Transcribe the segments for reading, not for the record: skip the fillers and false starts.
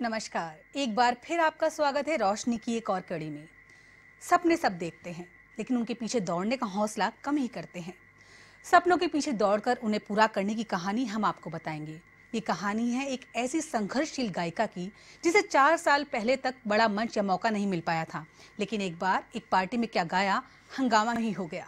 नमस्कार। एक बार फिर आपका स्वागत है रोशनी की एक और कड़ी में। सपने सब देखते हैं, लेकिन उनके पीछे दौड़ने का हौसला कम ही करते हैं। सपनों के पीछे दौड़कर उन्हें पूरा करने की कहानी हम आपको बताएंगे। ये कहानी है एक ऐसी संघर्षशील गायिका की जिसे 4 साल पहले तक बड़ा मंच या मौका नहीं मिल पाया था, लेकिन एक बार एक पार्टी में क्या गाया, हंगामा ही हो गया।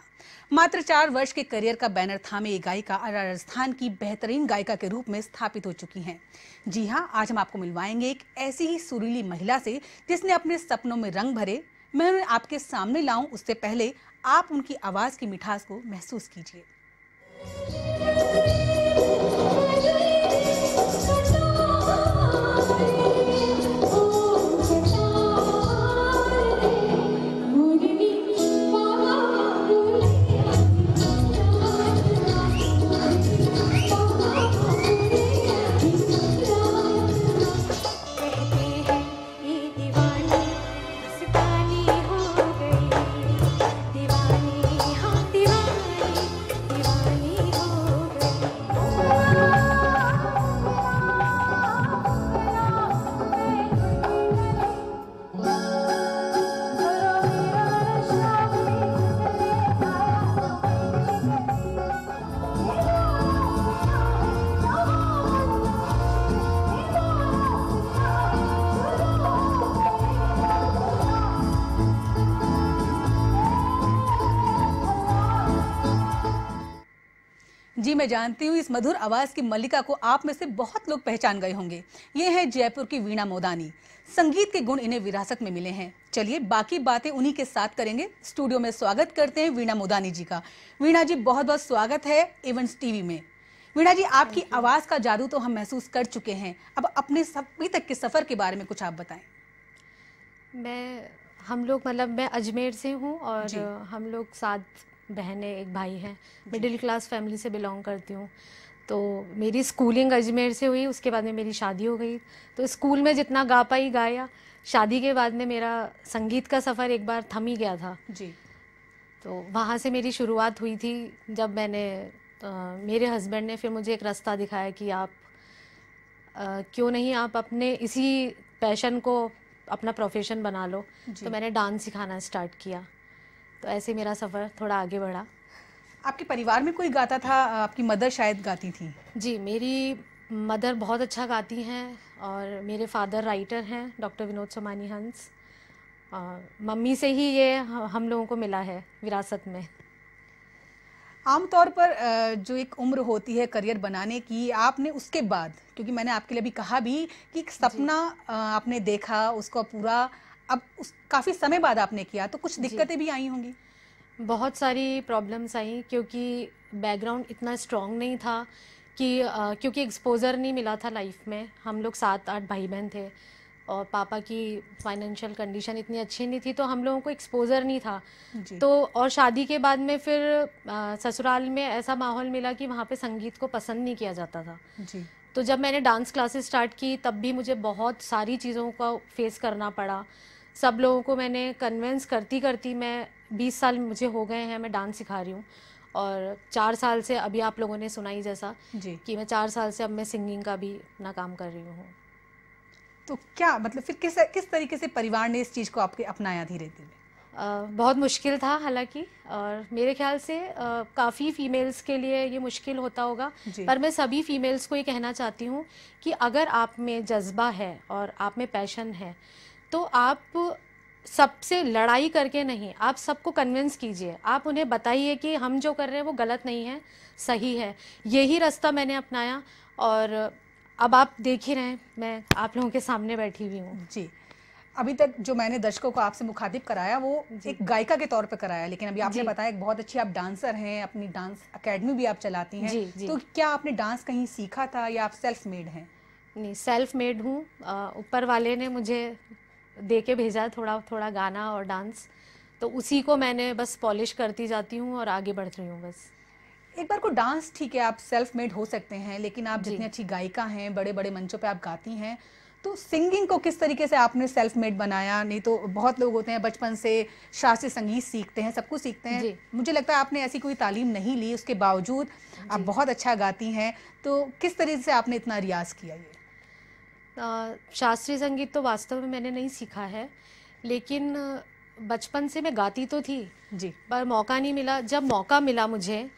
मात्र 4 वर्ष के करियर का बैनर थामे ये गायिका राजस्थान की बेहतरीन गायिका के रूप में स्थापित हो चुकी हैं। जी हाँ, आज हम आपको मिलवाएंगे एक ऐसी ही सुरीली महिला से जिसने अपने सपनों में रंग भरे। मैं उन्हें आपके सामने लाऊं उससे पहले आप उनकी आवाज की मिठास को महसूस कीजिए। जी, मैं जानती हूँ इस मधुर आवाज की मल्लिका को आप में से बहुत लोग पहचान गए होंगे। ये है जयपुर की वीणा मोदानी। संगीत के गुण इन्हें विरासत में मिले हैं। चलिए बाकी बातें उन्हीं के साथ करेंगे। स्टूडियो में स्वागत करते हैं वीणा मोदानी जी का। वीणा जी, बहुत बहुत स्वागत है इवेंट्स टीवी में। वीणा जी, आपकी आवाज का जादू तो हम महसूस कर चुके हैं, अब अपने अभी तक के सफर के बारे में कुछ आप बताएं। मैं अजमेर से हूँ और हम लोग 7 बहनें, एक भाई हैं। मिडिल क्लास फैमिली से बिलोंग करती हूँ। तो मेरी स्कूलिंग अजमेर से हुई, उसके बाद में मेरी शादी हो गई। तो स्कूल में जितना गा पाई गाया। शादी के बाद में मेरा संगीत का सफ़र एक बार थम ही गया था जी। तो वहाँ से मेरी शुरुआत हुई थी जब मेरे हस्बैंड ने फिर मुझे एक रास्ता दिखाया कि आप क्यों नहीं आप अपने इसी पैशन को अपना प्रोफेशन बना लो। तो मैंने डांस सिखाना स्टार्ट किया। तो ऐसे मेरा सफ़र थोड़ा आगे बढ़ा। आपके परिवार में कोई गाता था? आपकी मदर शायद गाती थी। जी, मेरी मदर बहुत अच्छा गाती हैं और मेरे फादर राइटर हैं, डॉक्टर विनोद सोमानी हंस। मम्मी से ही ये हम लोगों को मिला है विरासत में। आमतौर पर जो एक उम्र होती है करियर बनाने की, आपने उसके बाद, क्योंकि मैंने आपके लिए भी कहा भी कि एक सपना आपने देखा, उसको पूरा अब काफ़ी समय बाद आपने किया, तो कुछ दिक्कतें भी आई होंगी? बहुत सारी प्रॉब्लम्स आई क्योंकि बैकग्राउंड इतना स्ट्रॉन्ग नहीं था कि क्योंकि एक्सपोज़र नहीं मिला था लाइफ में। हम लोग 7-8 भाई बहन थे और पापा की फाइनेंशियल कंडीशन इतनी अच्छी नहीं थी, तो हम लोगों को एक्सपोज़र नहीं था। तो और शादी के बाद में फिर ससुराल में ऐसा माहौल मिला कि वहाँ पे संगीत को पसंद नहीं किया जाता था। जी। तो जब मैंने डांस क्लासेस स्टार्ट की तब भी मुझे बहुत सारी चीज़ों का फेस करना पड़ा। सब लोगों को मैंने कन्विंस करती करती मैं 20 साल मुझे हो गए हैं, मैं डांस सिखा रही हूँ। और 4 साल से, अभी आप लोगों ने सुना ही जैसा कि मैं 4 साल से अब मैं सिंगिंग का भी अपना काम कर रही हूँ। तो क्या मतलब फिर किस तरीके से परिवार ने इस चीज़ को आपके अपनाया धीरे धीरे? बहुत मुश्किल था हालांकि, और मेरे ख्याल से काफ़ी फीमेल्स के लिए ये मुश्किल होता होगा, पर मैं सभी फीमेल्स को ये कहना चाहती हूँ कि अगर आप में जज्बा है और आप में पैशन है तो आप सबसे लड़ाई करके नहीं, आप सबको कन्विंस कीजिए। आप उन्हें बताइए कि हम जो कर रहे हैं वो गलत नहीं है, सही है। यही रास्ता मैंने अपनाया और अब आप देख ही रहे हैं, मैं आप लोगों के सामने बैठी हुई हूँ। जी। अभी तक जो मैंने दर्शकों को आपसे मुखातिब कराया वो एक गायिका के तौर पे कराया, लेकिन अभी आपने बताया एक बहुत अच्छी आप डांसर हैं, अपनी डांस एकेडमी भी आप चलाती हैं। तो क्या आपने डांस कहीं सीखा था या आप सेल्फ मेड हैं? नहीं, सेल्फ मेड हूँ। ऊपर वाले ने मुझे दे के भेजा है थोड़ा थोड़ा गाना और डांस, तो उसी को मैंने बस पॉलिश करती जाती हूँ और आगे बढ़ रही हूँ बस। एक बार को डांस ठीक है, आप सेल्फ मेड हो सकते हैं, लेकिन आप जितनी अच्छी गायिका हैं, बड़े बड़े मंचों पे आप गाती हैं, तो सिंगिंग को किस तरीके से आपने सेल्फ मेड बनाया? नहीं तो बहुत लोग होते हैं बचपन से शास्त्रीय संगीत सीखते हैं, सब कुछ सीखते हैं। मुझे लगता है आपने ऐसी कोई तालीम नहीं ली, उसके बावजूद आप बहुत अच्छा गाती हैं। तो किस तरीके से आपने इतना रियाज किया? ये शास्त्रीय संगीत तो वास्तव में मैंने नहीं सीखा है, लेकिन बचपन से मैं गाती तो थी जी। पर मौका नहीं मिला। जब मौका मिला मुझे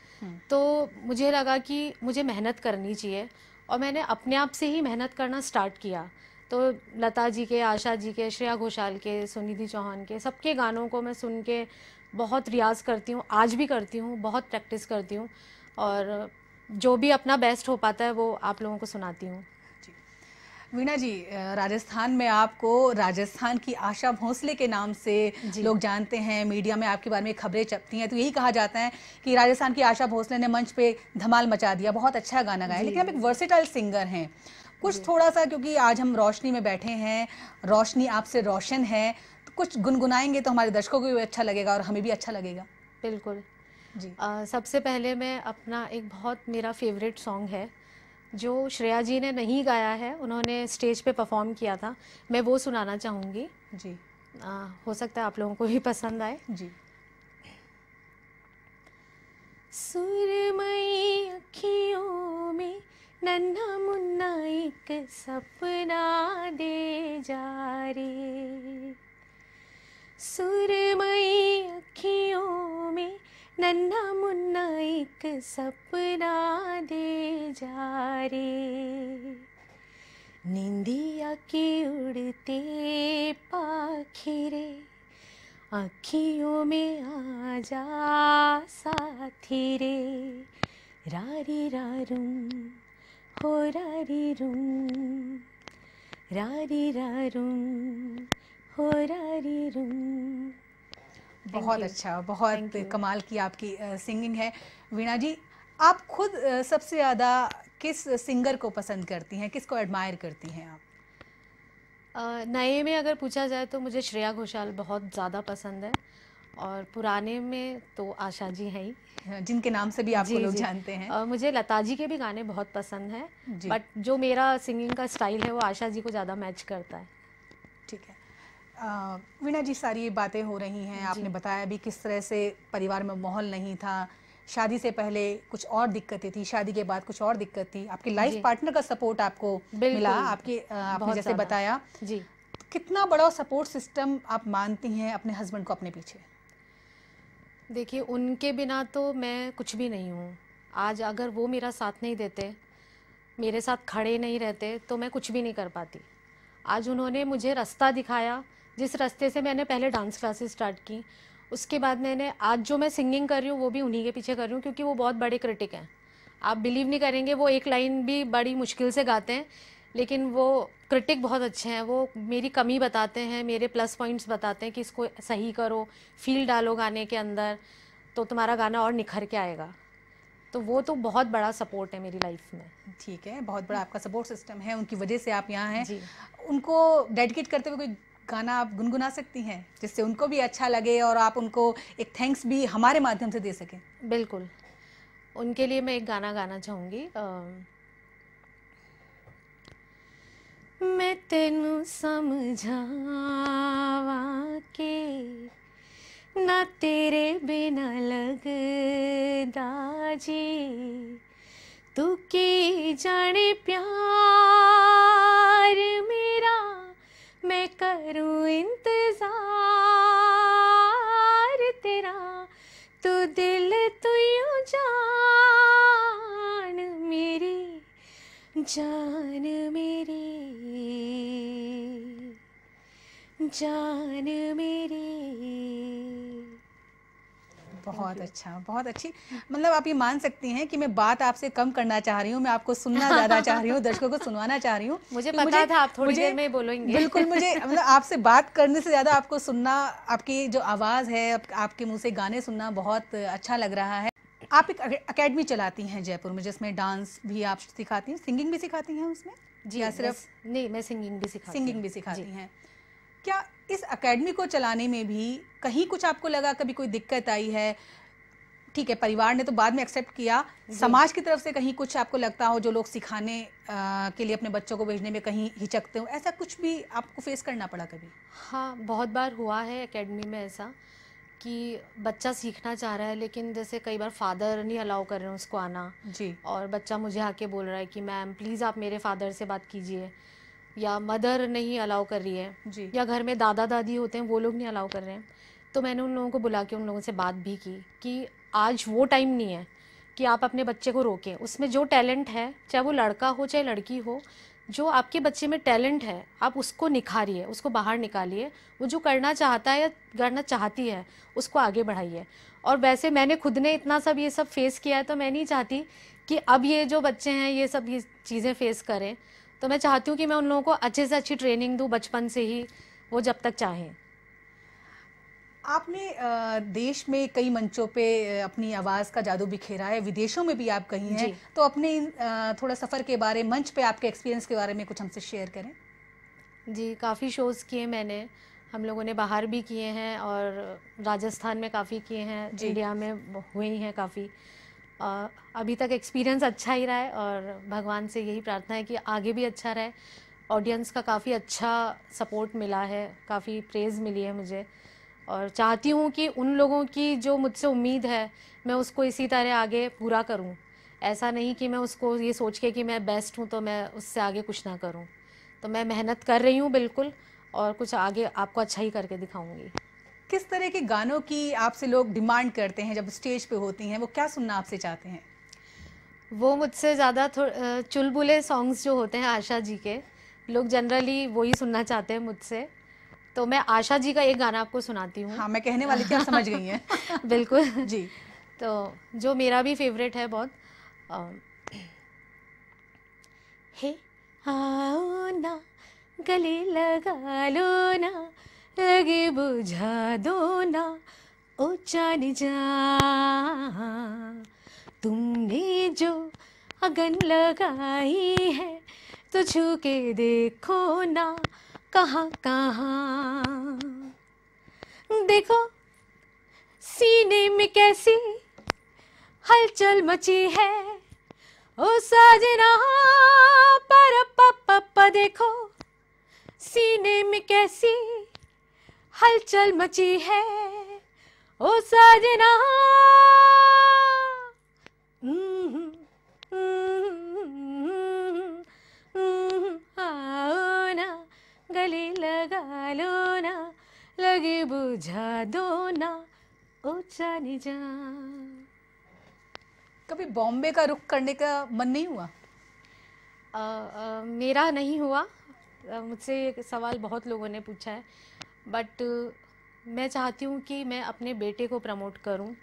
तो मुझे लगा कि मुझे मेहनत करनी चाहिए और मैंने अपने आप से ही मेहनत करना स्टार्ट किया। तो लता जी के, आशा जी के, श्रेया घोषाल के, सुनिधि चौहान के, सबके गानों को मैं सुन के बहुत रियाज़ करती हूँ, आज भी करती हूँ, बहुत प्रैक्टिस करती हूँ और जो भी अपना बेस्ट हो पाता है वो आप लोगों को सुनाती हूँ। वीणा जी, राजस्थान में आपको राजस्थान की आशा भोसले के नाम से लोग जानते हैं, मीडिया में आपके बारे में खबरें छपती हैं, तो यही कहा जाता है कि राजस्थान की आशा भोसले ने मंच पे धमाल मचा दिया, बहुत अच्छा गाना गाया, लेकिन आप एक वर्सेटाइल सिंगर हैं। कुछ थोड़ा सा, क्योंकि आज हम रोशनी में बैठे हैं, रोशनी आपसे रोशन है, तो कुछ गुनगुनाएंगे तो हमारे दर्शकों को भी अच्छा लगेगा और हमें भी अच्छा लगेगा। बिल्कुल जी। सबसे पहले मैं अपना एक बहुत मेरा फेवरेट सॉन्ग है जो श्रेया जी ने नहीं गाया है, उन्होंने स्टेज पे परफॉर्म किया था, मैं वो सुनाना चाहूँगी। जी। हो सकता है आप लोगों को भी पसंद आए। जी। सुरमई अखियों में नन्हा मुन्ना एक सपना दे जा रे, सुरमई अखियों में नन्हा मुन्ना एक सपना दे जा रे, निंदिया के उड़ते पाखिरे अखियों में आ जा साथी रे, रारी रारूं हो रारी रूं, रारी रारूं हो रारी रूं। बहुत अच्छा, बहुत कमाल की आपकी सिंगिंग है। वीणा जी, आप खुद सबसे ज़्यादा किस सिंगर को पसंद करती हैं, किसको एडमायर करती हैं आप? नए में अगर पूछा जाए तो मुझे श्रेया घोषाल बहुत ज़्यादा पसंद है और पुराने में तो आशा जी हैं ही, जिनके नाम से भी आपको लोग जानते हैं। मुझे लता जी के भी गाने बहुत पसंद हैं, बट जो मेरा सिंगिंग का स्टाइल है वो आशा जी को ज़्यादा मैच करता है। ठीक है। वीणा जी, सारी ये बातें हो रही हैं, आपने बताया भी किस तरह से परिवार में माहौल नहीं था, शादी से पहले कुछ और दिक्कतें थी, शादी के बाद कुछ और दिक्कत थी, आपके लाइफ पार्टनर का सपोर्ट आपको मिला, आपने जैसे बताया जी। तो कितना बड़ा सपोर्ट सिस्टम आप मानती हैं अपने हस्बैंड को अपने पीछे? देखिए, उनके बिना तो मैं कुछ भी नहीं हूँ। आज अगर वो मेरा साथ नहीं देते, मेरे साथ खड़े नहीं रहते, तो मैं कुछ भी नहीं कर पाती। आज उन्होंने मुझे रास्ता दिखाया, जिस रास्ते से मैंने पहले डांस क्लासेस स्टार्ट की, उसके बाद मैंने आज जो मैं सिंगिंग कर रही हूँ वो भी उन्हीं के पीछे कर रही हूँ, क्योंकि वो बहुत बड़े क्रिटिक हैं। आप बिलीव नहीं करेंगे, वो एक लाइन भी बड़ी मुश्किल से गाते हैं, लेकिन वो क्रिटिक बहुत अच्छे हैं। वो मेरी कमी बताते हैं, मेरे प्लस पॉइंट्स बताते हैं कि इसको सही करो, फील डालो गाने के अंदर, तो तुम्हारा गाना और निखर के आएगा। तो वो तो बहुत बड़ा सपोर्ट है मेरी लाइफ में। ठीक है, बहुत बड़ा आपका सपोर्ट सिस्टम है, उनकी वजह से आप यहाँ हैं। उनको डेडिकेट करते हुए कोई गाना आप गुनगुना सकती हैं जिससे उनको भी अच्छा लगे और आप उनको एक थैंक्स भी हमारे माध्यम से दे सकें? बिल्कुल, उनके लिए मैं एक गाना गाना चाहूँगी। मैं तेनू समझावा के ना तेरे बिना लगदा जी, तू की जाने प्यार मेरा, मैं करूँ इंतजार तेरा, तू दिल तू यूं जान मेरी, जान मेरी, जान मेरी। बहुत अच्छा, बहुत अच्छी। मतलब आप ये मान सकती हैं कि मैं बात आपसे कम करना चाह रही हूँ, मैं आपको सुनना ज़्यादा चाह रही हूँ, दर्शकों को सुनवाना चाह रही हूँ। मुझे पता था आप थोड़ी देर में बोलेंगे। बिल्कुल, मुझे मतलब आपसे बात करने से ज़्यादा आपको सुनना, आपकी जो आवाज़ है, आपके मुंह से गाने सुनना बहुत अच्छा लग रहा है। आप एक अकेडमी चलाती हैं जयपुर में, जिसमें डांस भी आप सिखाती हैं, सिंगिंग भी सिखाती हैं उसमें? जी, या सिर्फ नहीं, मैं सिंगिंग भी सिखाती हैं। क्या इस एकेडमी को चलाने में भी कहीं कुछ आपको लगा, कभी कोई दिक्कत आई है? ठीक है, परिवार ने तो बाद में एक्सेप्ट किया, समाज की तरफ से कहीं कुछ आपको लगता हो, जो लोग सिखाने के लिए अपने बच्चों को भेजने में कहीं हिचकते हो, ऐसा कुछ भी आपको फेस करना पड़ा कभी? हाँ, बहुत बार हुआ है एकेडमी में ऐसा कि बच्चा सीखना चाह रहा है, लेकिन जैसे कई बार फादर नहीं अलाउ कर रहे हैं उसको आना जी, और बच्चा मुझे आके बोल रहा है कि मैम प्लीज़ आप मेरे फादर से बात कीजिए। या मदर नहीं अलाउ कर रही है जी। या घर में दादा दादी होते हैं वो लोग नहीं अलाउ कर रहे हैं, तो मैंने उन लोगों को बुला के उन लोगों से बात भी की कि आज वो टाइम नहीं है कि आप अपने बच्चे को रोकें। उसमें जो टैलेंट है, चाहे वो लड़का हो चाहे लड़की हो, जो आपके बच्चे में टैलेंट है आप उसको निखारिए, उसको बाहर निकालिए। वो जो करना चाहता है या करना चाहती है उसको आगे बढ़ाइए। और वैसे मैंने खुद ने इतना सब ये सब फेस किया है, तो मैं नहीं चाहती कि अब ये जो बच्चे हैं ये सब ये चीज़ें फेस करें। तो मैं चाहती हूँ कि मैं उन लोगों को अच्छे से अच्छी ट्रेनिंग दूँ बचपन से ही, वो जब तक चाहें। आपने देश में कई मंचों पे अपनी आवाज़ का जादू बिखेरा है, विदेशों में भी आप कहीं हैं, तो अपने थोड़ा सफ़र के बारे, मंच पे आपके एक्सपीरियंस के बारे में कुछ हमसे शेयर करें। जी, काफ़ी शोज़ किए मैंने, हम लोगों ने बाहर भी किए हैं और राजस्थान में काफ़ी किए हैं, इंडिया में हुए ही हैं काफ़ी। अभी तक एक्सपीरियंस अच्छा ही रहा है और भगवान से यही प्रार्थना है कि आगे भी अच्छा रहे। ऑडियंस का काफ़ी अच्छा सपोर्ट मिला है, काफ़ी प्रेज़ मिली है मुझे, और चाहती हूँ कि उन लोगों की जो मुझसे उम्मीद है मैं उसको इसी तरह आगे पूरा करूँ। ऐसा नहीं कि मैं उसको ये सोच के कि मैं बेस्ट हूँ तो मैं उससे आगे कुछ ना करूँ। तो मैं मेहनत कर रही हूँ बिल्कुल, और कुछ आगे आपको अच्छा ही करके दिखाऊंगी। किस तरह के गानों की आपसे लोग डिमांड करते हैं जब स्टेज पे होती हैं, वो क्या सुनना आपसे चाहते हैं? वो मुझसे ज़्यादा चुलबुले सॉन्ग्स जो होते हैं आशा जी के, लोग जनरली वही सुनना चाहते हैं मुझसे। तो मैं आशा जी का एक गाना आपको सुनाती हूँ। हाँ, मैं कहने वाली थी, आप समझ गई हैं। बिल्कुल जी। तो जो मेरा भी फेवरेट है बहुत, हे आओ ना गले लगा लो ना, लगे बुझा दो ना, ओ जान जा, तुमने जो अगन लगाई है तो छू के देखो ना, कहाँ कहाँ देखो सीने में कैसी हलचल मची है, ओ साजना पर पप्पा देखो सीने में कैसी हलचल मची है, ओ साजना आओ ना गले लगा लो ना, लगे बुझा दो ना, ओ जाने जा। कभी बॉम्बे का रुख करने का मन नहीं हुआ? मेरा नहीं हुआ। मुझसे ये सवाल बहुत लोगों ने पूछा है, बट मैं चाहती हूँ कि मैं अपने बेटे को प्रमोट करूँ।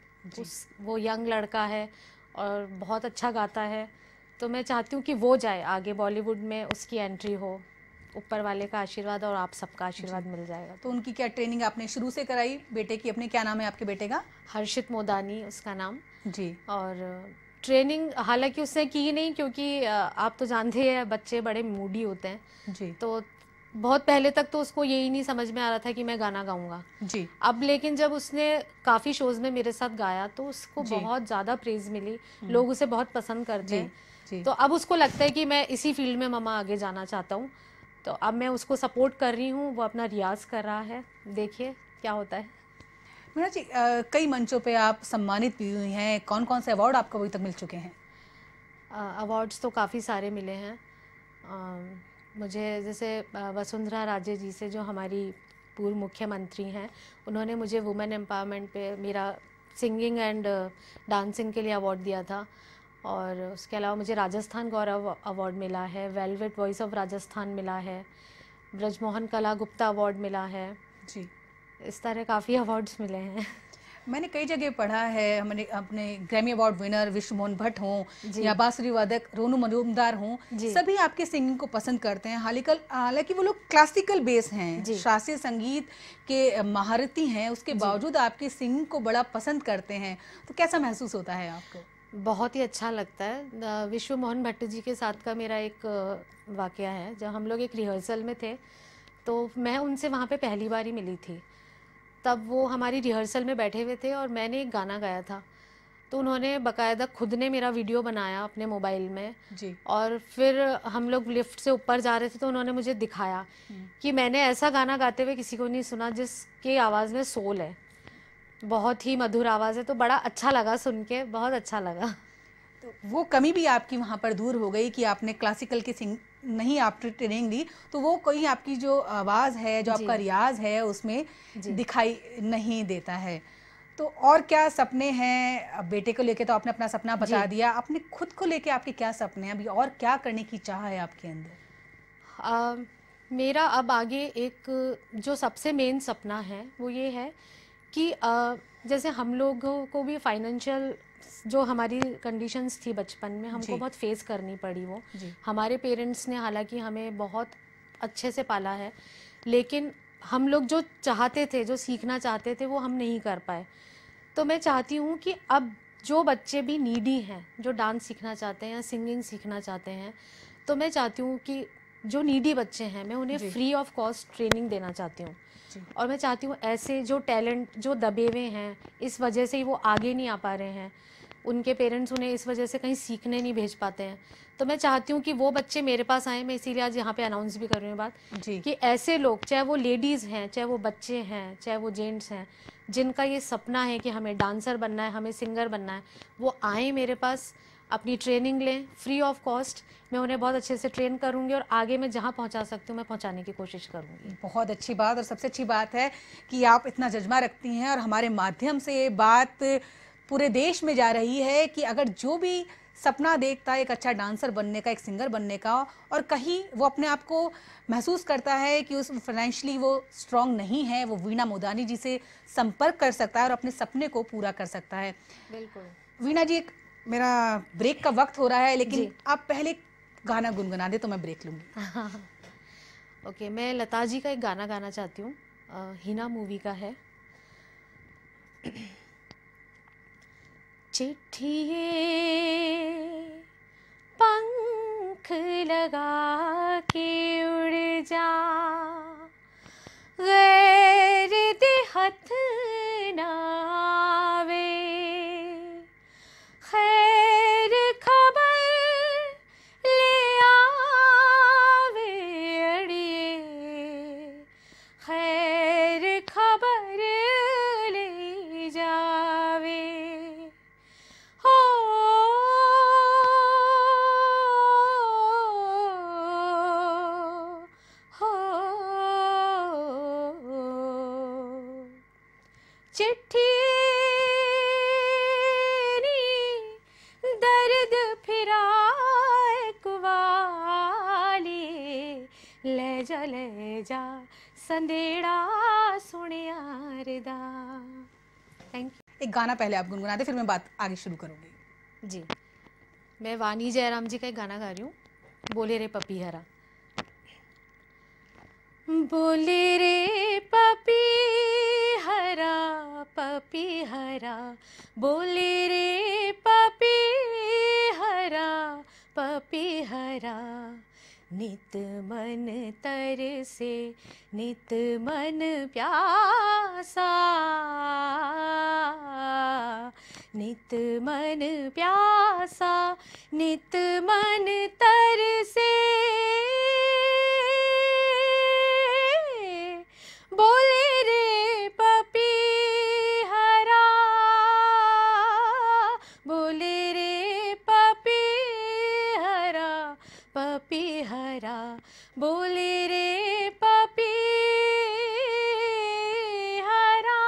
वो यंग लड़का है और बहुत अच्छा गाता है, तो मैं चाहती हूँ कि वो जाए आगे बॉलीवुड में, उसकी एंट्री हो। ऊपर वाले का आशीर्वाद और आप सबका आशीर्वाद मिल जाएगा। तो उनकी क्या ट्रेनिंग आपने शुरू से कराई बेटे की? अपने क्या नाम है आपके बेटे का? हर्षित मोदानी उसका नाम जी। और ट्रेनिंग हालांकि उसने की नहीं, क्योंकि आप तो जानते हैं बच्चे बड़े मूडी होते हैं जी। तो बहुत पहले तक तो उसको यही नहीं समझ में आ रहा था कि मैं गाना गाऊंगा जी। अब लेकिन जब उसने काफ़ी शोज़ में मेरे साथ गाया तो उसको बहुत ज़्यादा प्रेज़ मिली, लोग उसे बहुत पसंद करते हैं। तो अब उसको लगता है कि मैं इसी फील्ड में मम्मा आगे जाना चाहता हूँ। तो अब मैं उसको सपोर्ट कर रही हूँ, वो अपना रियाज़ कर रहा है, देखिए क्या होता है। मीना जी, कई मंचों पे आप सम्मानित भी हुई हैं, कौन कौन से अवार्ड आपको अभी तक मिल चुके हैं? अवार्ड्स तो काफ़ी सारे मिले हैं मुझे, जैसे वसुंधरा राजे जी से जो हमारी पूर्व मुख्यमंत्री हैं, उन्होंने मुझे वुमेन एम्पावरमेंट पे मेरा सिंगिंग एंड डांसिंग के लिए अवार्ड दिया था। और उसके अलावा मुझे राजस्थान गौरव अवार्ड मिला है, वेलवेट वॉइस ऑफ राजस्थान मिला है, ब्रजमोहन कला गुप्ता अवार्ड मिला है। जी। इस तरह काफ़ी अवार्ड्स मिले हैं। मैंने कई जगह पढ़ा है, हमने अपने ग्रैमी अवार्ड विनर विश्व मोहन भट्ट हों या बांसुरी वादक रोनू मजूमदार हों, सभी आपके सिंगिंग को पसंद करते हैं। हालांकि वो लोग क्लासिकल बेस हैं, शास्त्रीय संगीत के महारथी हैं, उसके बावजूद आपकी सिंगिंग को बड़ा पसंद करते हैं। तो कैसा महसूस होता है आपको? बहुत ही अच्छा लगता है। विश्व मोहन भट्ट जी के साथ का मेरा एक वाकया है। जब हम लोग एक रिहर्सल में थे तो मैं उनसे वहाँ पे पहली बार ही मिली थी। तब वो हमारी रिहर्सल में बैठे हुए थे और मैंने एक गाना गाया था, तो उन्होंने बाकायदा खुद ने मेरा वीडियो बनाया अपने मोबाइल में जी। और फिर हम लोग लिफ्ट से ऊपर जा रहे थे तो उन्होंने मुझे दिखाया कि मैंने ऐसा गाना गाते हुए किसी को नहीं सुना जिसकी आवाज़ में सोल है, बहुत ही मधुर आवाज़ है। तो बड़ा अच्छा लगा सुन के, बहुत अच्छा लगा। तो वो कमी भी आपकी वहाँ पर दूर हो गई कि आपने क्लासिकल की नहीं आपने ट्रेनिंग दी तो वो कोई आपकी जो आवाज़ है, जो आपका रियाज है उसमें दिखाई नहीं देता है। तो और क्या सपने हैं बेटे को लेके? तो आपने अपना सपना बता दिया, अपने खुद को लेके आपके क्या सपने हैं अभी, और क्या करने की चाह है आपके अंदर? मेरा अब आगे एक जो सबसे मेन सपना है वो ये है कि जैसे हम लोगों को भी फाइनेंशियल जो हमारी कंडीशंस थी बचपन में हमको बहुत फेस करनी पड़ी वो। हमारे पेरेंट्स ने हालांकि हमें बहुत अच्छे से पाला है, लेकिन हम लोग जो चाहते थे, जो सीखना चाहते थे वो हम नहीं कर पाए। तो मैं चाहती हूँ कि अब जो बच्चे भी नीडी हैं, जो डांस सीखना चाहते हैं या सिंगिंग सीखना चाहते हैं, तो मैं चाहती हूँ कि जो नीडी बच्चे हैं मैं उन्हें फ्री ऑफ कॉस्ट ट्रेनिंग देना चाहती हूँ। और मैं चाहती हूँ ऐसे जो टैलेंट जो दबे हुए हैं, इस वजह से ही वो आगे नहीं आ पा रहे हैं, उनके पेरेंट्स उन्हें इस वजह से कहीं सीखने नहीं भेज पाते हैं, तो मैं चाहती हूँ कि वो बच्चे मेरे पास आएँ। मैं इसीलिए आज यहाँ पे अनाउंस भी कर रही हूँ बात कि ऐसे लोग, चाहे वो लेडीज़ हैं, चाहे वो बच्चे हैं, चाहे वो जेंट्स हैं, जिनका ये सपना है कि हमें डांसर बनना है, हमें सिंगर बनना है, वो आएँ मेरे पास, अपनी ट्रेनिंग लें फ्री ऑफ कॉस्ट। मैं उन्हें बहुत अच्छे से ट्रेन करूंगी और आगे मैं जहां पहुंचा सकती हूं मैं पहुंचाने की कोशिश करूंगी। बहुत अच्छी बात, और सबसे अच्छी बात है कि आप इतना जज्बा रखती हैं और हमारे माध्यम से ये बात पूरे देश में जा रही है कि अगर जो भी सपना देखता है एक अच्छा डांसर बनने का, एक सिंगर बनने का, और कहीं वो अपने आप को महसूस करता है कि उस फाइनेंशियली वो स्ट्रांग नहीं है, वो वीणा मोदानी जी से संपर्क कर सकता है और अपने सपने को पूरा कर सकता है। बिल्कुल वीणा जी, मेरा ब्रेक का वक्त हो रहा है, लेकिन आप पहले गाना गुनगुना दे तो मैं ब्रेक लूंगी। ओके, मैं लता जी का एक गाना गाना चाहती हूँ, हिना मूवी का है। चिट्ठिए पंख लगा के उड़ जा, गैर देहत ना आवे, खैर खबर ले आवे अड़िए, खैर खबर ले जावे। हो चिट्ठी दर्द फिराए कुवाली, ले जा संदेड़ा सुनिया रिदा। Thank you. एक गाना पहले आप गुनगुना दे, फिर मैं बात आगे शुरू करूंगी। जी, मैं वाणी जयराम जी का एक गाना गा रही हूँ, बोले रे पपी हरा। बोले रे पपी हरा, पपी हरा, बोले रे पपी हरा, पपी हरा, नित मन तर से नित मन प्यासा, नित मन प्यासा, नित मन तर से, बोले रे पपी हरा, बोले रे पपी हरा, पपी हरा, बोले रे पपी हरा।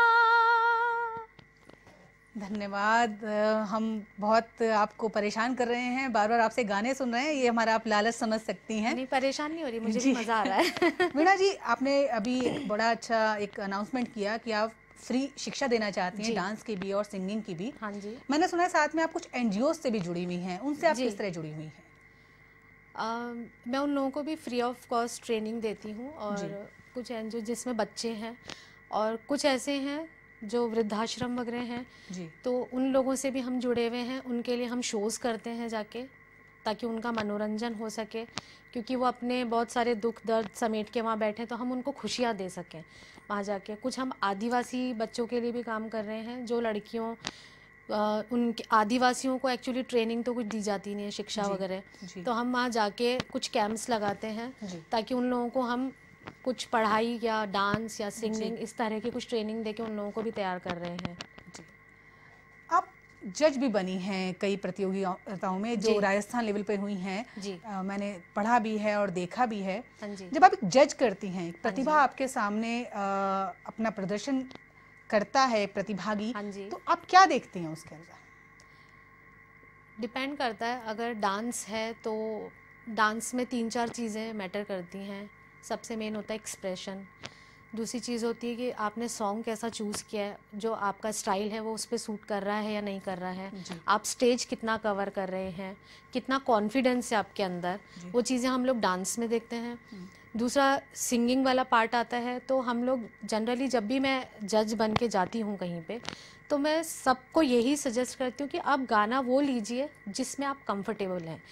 धन्यवाद। हम बहुत आपको परेशान कर रहे हैं, बार बार आपसे गाने सुन रहे हैं, ये हमारा आप लालच समझ सकती हैं। नहीं, परेशान नहीं हो रही, मुझे भी मज़ा आ रहा है। वीणा जी, आपने अभी एक बड़ा अच्छा एक अनाउंसमेंट किया कि आप फ्री शिक्षा देना चाहती हैं, डांस की भी और सिंगिंग की भी। हाँ जी। मैंने सुना है साथ में आप कुछ एनजीओ से भी जुड़ी हुई हैं, उनसे आप किस तरह जुड़ी हुई हैं? मैं उन लोगों को भी फ्री ऑफ कॉस्ट ट्रेनिंग देती हूँ, और कुछ एनजीओ जिसमें बच्चे हैं और कुछ ऐसे हैं जो वृद्धाश्रम वगैरह हैं जी, तो उन लोगों से भी हम जुड़े हुए हैं। उनके लिए हम शोज़ करते हैं जाके, ताकि उनका मनोरंजन हो सके, क्योंकि वो अपने बहुत सारे दुख दर्द समेट के वहाँ बैठे, तो हम उनको खुशियाँ दे सकें वहाँ जाके। कुछ हम आदिवासी बच्चों के लिए भी काम कर रहे हैं, जो लड़कियों उनके आदिवासियों को एक्चुअली ट्रेनिंग तो कुछ दी जाती नहीं है, शिक्षा वगैरह, तो हम वहाँ जाके कुछ कैंप्स लगाते हैं ताकि उन लोगों को हम कुछ पढ़ाई या डांस या सिंगिंग इस तरह की कुछ ट्रेनिंग देके उन लोगों को भी तैयार कर रहे हैं। आप जज भी बनी हैं कई प्रतियोगिताओं में जो राजस्थान लेवल पे हुई हैं। मैंने पढ़ा भी है और देखा भी है। जब आप जज करती हैं, प्रतिभा आपके सामने अपना प्रदर्शन करता है प्रतिभागी, तो आप क्या देखती हैं उसके अंदर? डिपेंड करता है। अगर डांस है तो डांस में 3-4 चीज़ें मैटर करती हैं। सबसे मेन होता है एक्सप्रेशन, दूसरी चीज़ होती है कि आपने सॉन्ग कैसा चूज़ किया है, जो आपका स्टाइल है वो उस पर सूट कर रहा है या नहीं कर रहा है, आप स्टेज कितना कवर कर रहे हैं, कितना कॉन्फिडेंस है आपके अंदर, वो चीज़ें हम लोग डांस में देखते हैं। दूसरा सिंगिंग वाला पार्ट आता है, तो हम लोग जनरली जब भी मैं जज बन के जाती हूँ कहीं पे, तो मैं सबको यही सजेस्ट करती हूँ कि आप गाना वो लीजिए जिसमें आप कंफर्टेबल हैं।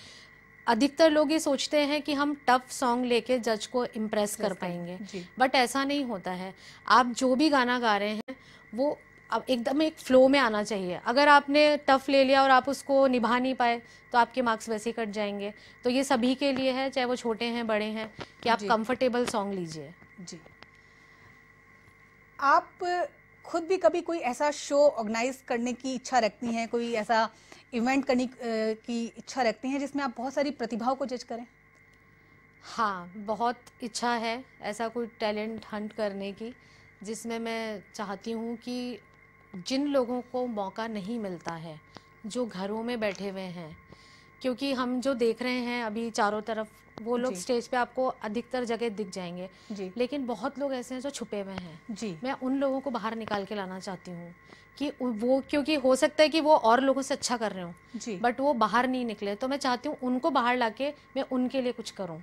अधिकतर लोग ये सोचते हैं कि हम टफ सॉन्ग लेके जज को इम्प्रेस कर पाएंगे, बट ऐसा नहीं होता है। आप जो भी गाना गा रहे हैं वो अब एकदम एक फ्लो में आना चाहिए। अगर आपने टफ ले लिया और आप उसको निभा नहीं पाए तो आपके मार्क्स वैसे ही कट जाएंगे। तो ये सभी के लिए है, चाहे वो छोटे हैं बड़े हैं, कि आप कंफर्टेबल सॉन्ग लीजिए। जी, आप खुद भी कभी कोई ऐसा शो ऑर्गेनाइज करने की इच्छा रखती हैं, कोई ऐसा इवेंट करने की इच्छा रखती हैं जिसमें आप बहुत सारी प्रतिभाओं को जज करें? हाँ, बहुत इच्छा है ऐसा कोई टैलेंट हंट करने की, जिसमें मैं चाहती हूँ कि जिन लोगों को मौका नहीं मिलता है, जो घरों में बैठे हुए हैं, क्योंकि हम जो देख रहे हैं अभी चारों तरफ, वो लोग स्टेज पे आपको अधिकतर जगह दिख जाएंगे, लेकिन बहुत लोग ऐसे हैं जो छुपे हुए हैं। मैं उन लोगों को बाहर निकाल के लाना चाहती हूँ कि वो, क्योंकि हो सकता है कि वो और लोगों से अच्छा कर रहे हो, बट वो बाहर नहीं निकले, तो मैं चाहती हूँ उनको बाहर लाके मैं उनके लिए कुछ करूँ।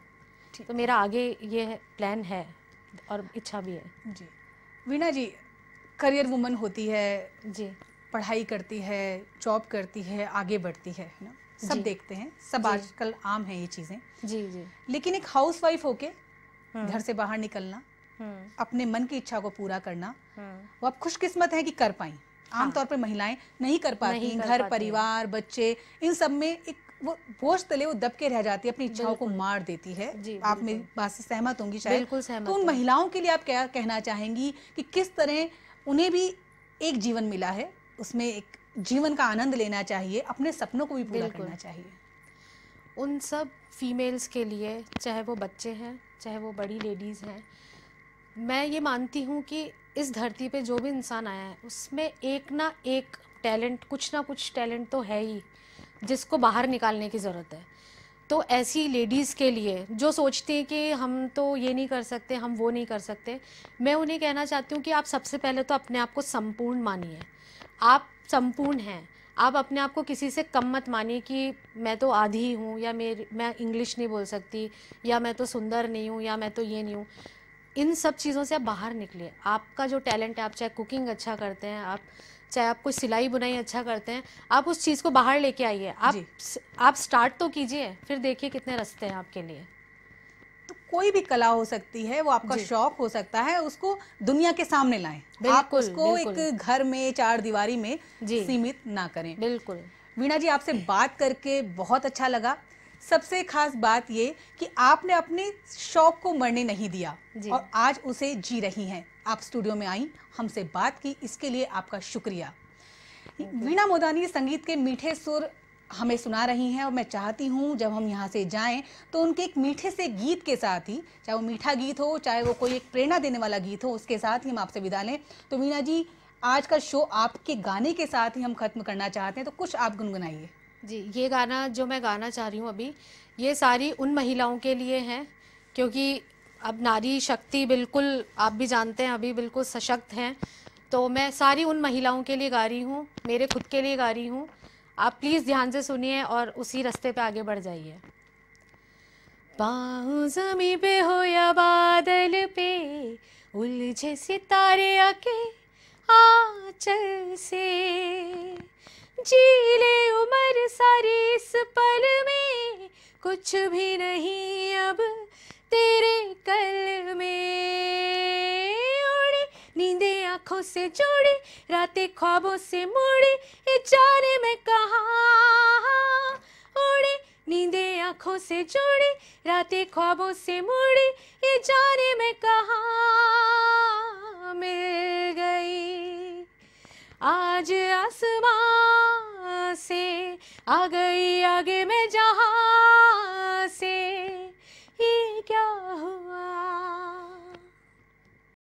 तो मेरा आगे ये प्लान है और इच्छा भी है। जी, वीणा जी करियर वुमन होती है जी, पढ़ाई करती है, जॉब करती है, आगे बढ़ती है ना, सब देखते हैं, सब आजकल आम है ये चीजें। जी। लेकिन एक हाउसवाइफ होके घर से बाहर निकलना, अपने मन की इच्छा को पूरा करना, वो आप खुशकिस्मत हैं कि कर पाई। आमतौर पर महिलाएं नहीं कर पाती, घर परिवार बच्चे इन सब में एक वो बोझ तले वो दब के रह जाती है, अपनी इच्छाओं को मार देती है। आप मेरी बात से सहमत होंगी शायद। बिल्कुल सहमत। तो उन महिलाओं के लिए आप क्या कहना चाहेंगी कि किस तरह उन्हें भी एक जीवन मिला है, उसमें एक जीवन का आनंद लेना चाहिए, अपने सपनों को भी पूरा करना चाहिए? उन सब फीमेल्स के लिए, चाहे वो बच्चे हैं चाहे वो बड़ी लेडीज़ हैं, मैं ये मानती हूँ कि इस धरती पे जो भी इंसान आया है उसमें एक ना एक टैलेंट, कुछ ना कुछ टैलेंट तो है ही, जिसको बाहर निकालने की ज़रूरत है। तो ऐसी लेडीज़ के लिए जो सोचती हैं कि हम तो ये नहीं कर सकते, हम वो नहीं कर सकते, मैं उन्हें कहना चाहती हूँ कि आप सबसे पहले तो अपने आप को संपूर्ण मानिए। आप संपूर्ण हैं, आप अपने आप को किसी से कम मत मानिए कि मैं तो आधी हूँ, या मैं इंग्लिश नहीं बोल सकती, या मैं तो सुंदर नहीं हूँ, या मैं तो ये नहीं हूँ। इन सब चीज़ों से आप बाहर निकलिए। आपका जो टैलेंट है, आप चाहे कुकिंग अच्छा करते हैं, चाहे आप कोई सिलाई बुनाई अच्छा करते हैं, आप उस चीज़ को बाहर लेके आइए। आप स्टार्ट तो कीजिए, फिर देखिए कितने रास्ते हैं आपके लिए। तो कोई भी कला हो सकती है, वो आपका शौक हो सकता है, उसको दुनिया के सामने लाएं। आप उसको एक घर में 4 दीवारी में सीमित ना करें। बिल्कुल। वीणा जी, आपसे बात करके बहुत अच्छा लगा। सबसे खास बात ये कि आपने अपने शौक को मरने नहीं दिया और आज उसे जी रही हैं। आप स्टूडियो में आई, हमसे बात की, इसके लिए आपका शुक्रिया। वीणा मोदानी संगीत के मीठे सुर हमें सुना रही हैं और मैं चाहती हूँ जब हम यहाँ से जाएं तो उनके एक मीठे से गीत के साथ ही, चाहे वो मीठा गीत हो, चाहे वो कोई एक प्रेरणा देने वाला गीत हो, उसके साथ ही हम आपसे विदा लें। तो वीणा जी, आज का शो आपके गाने के साथ ही हम खत्म करना चाहते हैं, तो कुछ आप गुनगुनाइए। जी, ये गाना जो मैं गाना चाह रही हूँ अभी, ये सारी उन महिलाओं के लिए हैं, क्योंकि अब नारी शक्ति बिल्कुल, आप भी जानते हैं, अभी बिल्कुल सशक्त हैं। तो मैं सारी उन महिलाओं के लिए गा रही हूँ, मेरे खुद के लिए गा रही हूँ। आप प्लीज़ ध्यान से सुनिए और उसी रास्ते पे आगे बढ़ जाइए। पाँव ज़मीं पे हो या बादल पे, उलझे सितारे आके आंचल से, जी ले उम्र सारी इस पल में, कुछ भी नहीं अब तेरे कल में। उड़ी नींदें आँखों से जुड़ी, रातें ख्वाबों से मुड़ी, ये जाने मैं कहाँ। उड़ी नींदें आँखों से जुड़ी, रातें ख्वाबों से मुड़ी, ये जाने मैं कहाँ मिल गई। आज आसमां आ गई आगे